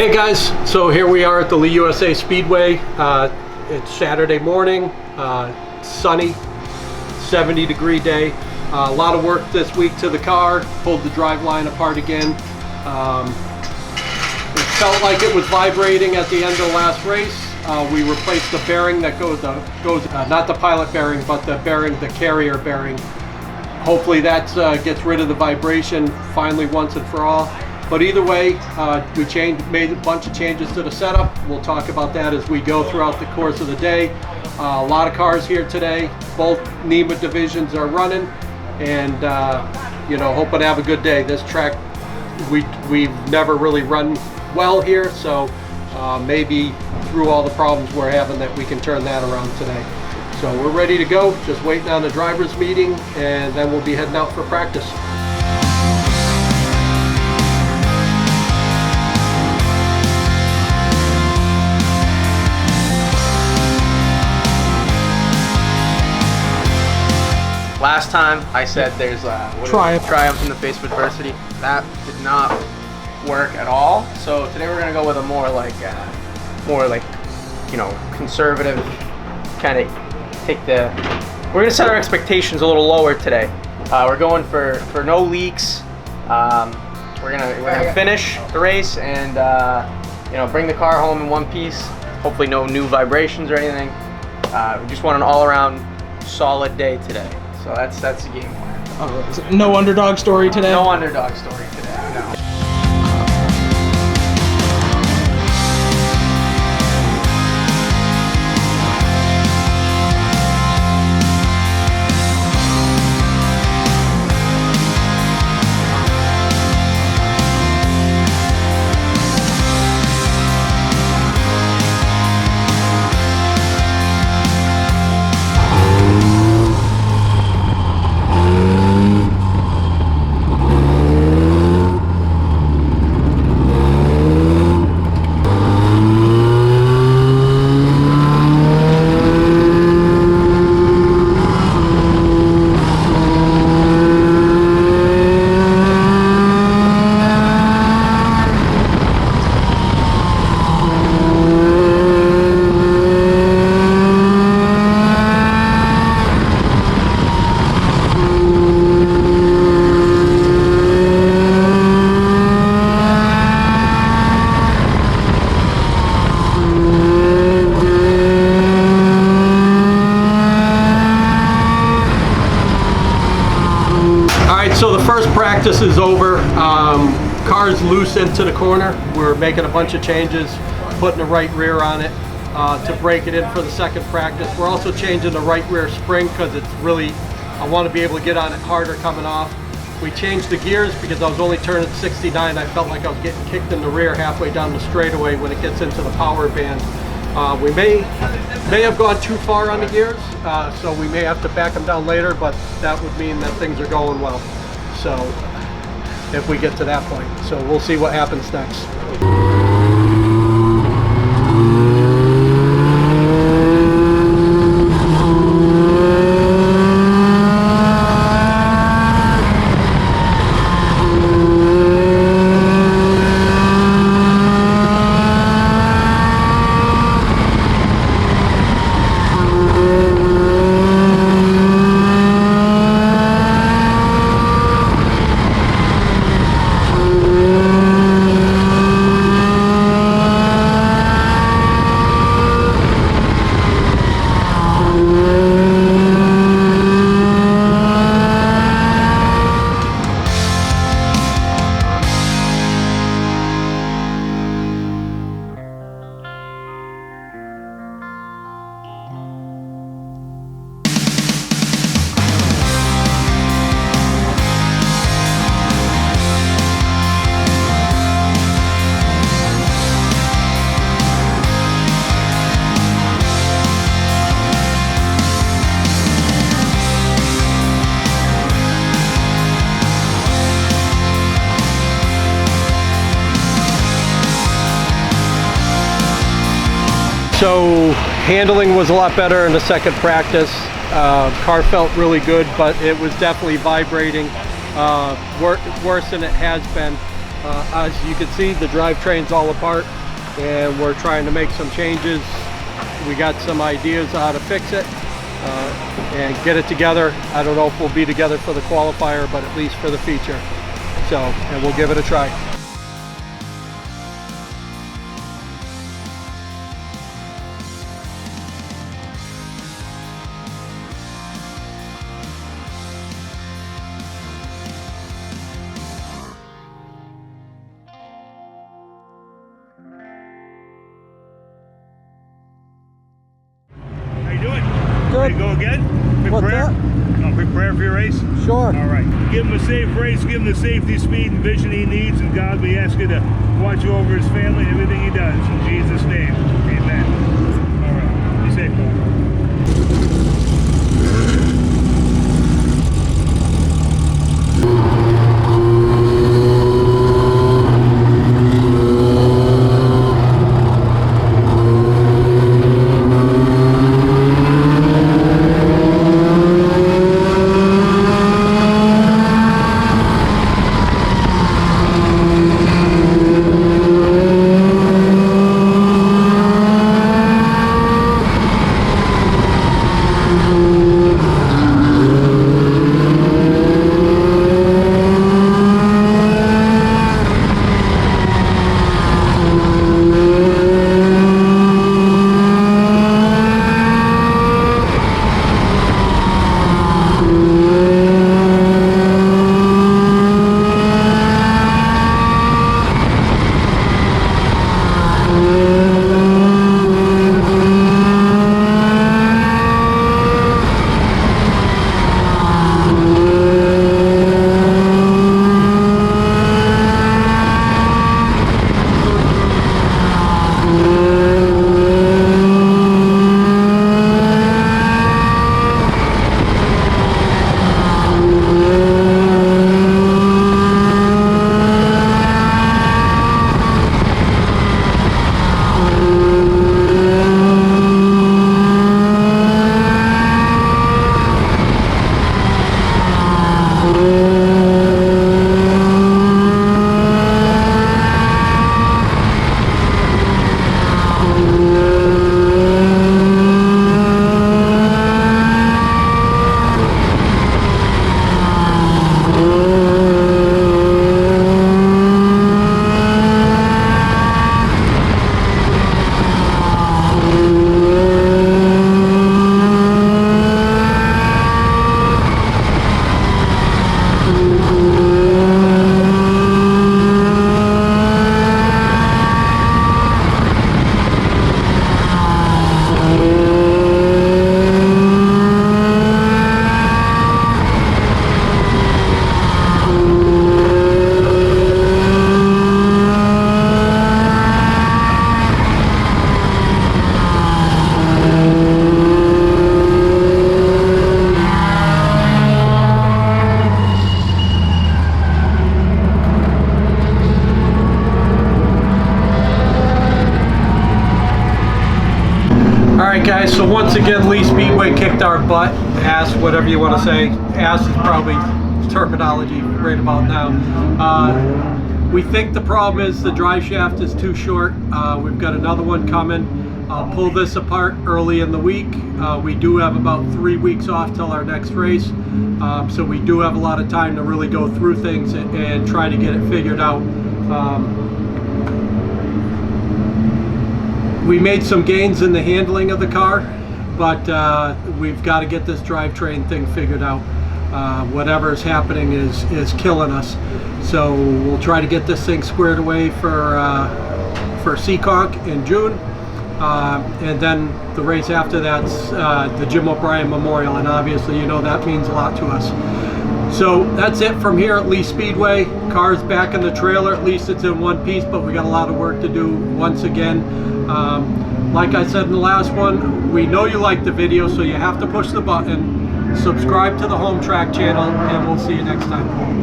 Hey guys, so here we are at the Lee USA Speedway. It's Saturday morning, sunny, 70-degree day. A lot of work this week to the car, pulled the driveline apart again. It felt like it was vibrating at the end of the last race. We replaced the bearing that goes not the pilot bearing, but the bearing, the carrier bearing. Hopefully that gets rid of the vibration finally once and for all. But either way, we made a bunch of changes to the setup. We'll talk about that as we go throughout the course of the day. A lot of cars here today. Both NEMA divisions are running, and you know, hoping to have a good day. This track, we've never really run well here, so maybe through all the problems we're having that we can turn that around today. So we're ready to go. Just waiting on the drivers' meeting, and then we'll be heading out for practice. Last time I said there's triumph in the face of adversity. That did not work at all. So today we're gonna go with a more like you know, conservative kind of we're gonna set our expectations a little lower today. We're going for no leaks. We're gonna finish the race and you know, bring the car home in one piece. Hopefully no new vibrations or anything. We just want an all-around solid day today. So that's the game plan. No underdog story today? No underdog story today, no. So the first practice is over. Car's loose into the corner. We're making a bunch of changes, putting the right rear on it to break it in for the second practice. We're also changing the right rear spring because it's really, I want to be able to get on it harder coming off. We changed the gears because I was only turning 69. I felt like I was getting kicked in the rear halfway down the straightaway when it gets into the power band. We may have gone too far on the gears, so we may have to back them down later, but that would mean that things are going well. So if we get to that point, so we'll see what happens next. So handling was a lot better in the second practice. Car felt really good, but it was definitely vibrating worse than it has been. As you can see, the drivetrain's all apart, and we're trying to make some changes. We got some ideas how to fix it and get it together. I don't know if we'll be together for the qualifier, but at least for the feature. So, and we'll give it a try. Ready to go again? Quick prayer? Quick prayer for your race? Sure. All right. Give him a safe race, give him the safety, speed, and vision he needs, and God, we ask you to watch over his family and everything he does. In Jesus' name, amen. All right. Be safe, Paul. Alright guys, so once again Lee Speedway kicked our butt. Ass, whatever you want to say. Ass is probably terminology right about now. We think the problem is the drive shaft is too short. We've got another one coming. I'll pull this apart early in the week. We do have about 3 weeks off till our next race. So we do have a lot of time to really go through things and try to get it figured out. We made some gains in the handling of the car, but we've got to get this drivetrain thing figured out. Whatever is happening is killing us. So we'll try to get this thing squared away for Seekonk in June. And then the race after that's the Jim O'Brien Memorial, and obviously you know that means a lot to us. So that's it from here at Lee Speedway. Car's back in the trailer, at least it's in one piece, but we got a lot of work to do once again. Like I said in the last one, we know you like the video, so you have to push the button, subscribe to the Home Track channel, and we'll see you next time.